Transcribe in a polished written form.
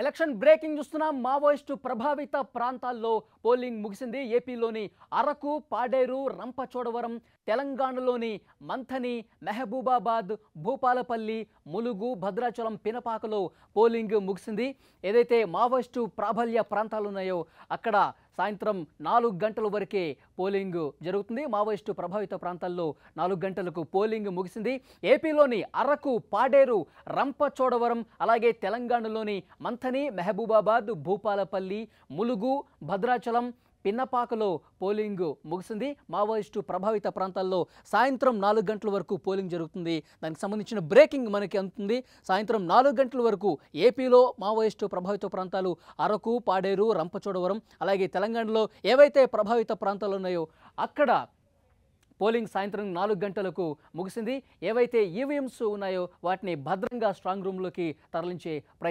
Election breaking చూస్తున్నాం. Maoist ప్రభావిత ప్రాంతాల్లో పోలింగ్ ముగిసింది. ఏపీలోని అరకు, పాడేరు, రంపచోడవరం, తెలంగాణలోని మంథని, మెహబూబాబాద్, భూపాలపల్లి, ములుగు, భద్రాచలం, పినపాకలో పోలింగ్ ముగిసింది. ఏదైతే మావోయిస్టు ప్రాబల్య ప్రాంతాలు ఉన్నాయో అక్కడ సాయంత్రం 4 గంటల వరకే పోలింగ్ జరుగుతుంది. మావోయిస్టు ప్రభావిత ప్రాంతాల్లో 4 గంటలకు పోలింగ్ ముగిసింది. ఏపీలోని అరకు, పాడేరు, రంపచోడవరం, అలాగే తెలంగాణలోని మంథని, మెహబూబాబాద్, భూపాలపల్లి, ములుగు, భద్రాచలం, పిన్నపాకలో పోలింగ్ ముగిసింది. మావోయిస్టు ప్రభావిత ప్రాంతాల్లో సాయంత్రం 4 గంటల వరకు పోలింగ్ జరుగుతుంది. దానికి సంబంధించిన బ్రేకింగ్ మనకి అందుతుంది. సాయంత్రం 4 గంటల వరకు ఏపీలో మావోయిస్టు ప్రభావిత ప్రాంతాలు అరకు, పాడేరు, రంపచోడవరం, అలాగే తెలంగాణలో ఏవైతే ప్రభావిత ప్రాంతాలు ఉన్నాయో అక్కడ పోలింగ్ సాయంత్రం 4 గంటలకు ముగిసింది. ఏవైతే ఈవీఎంస్ ఉన్నాయో వాటిని భద్రంగా స్ట్రాంగ్ రూమ్లోకి తరలించే ప్రయత్నం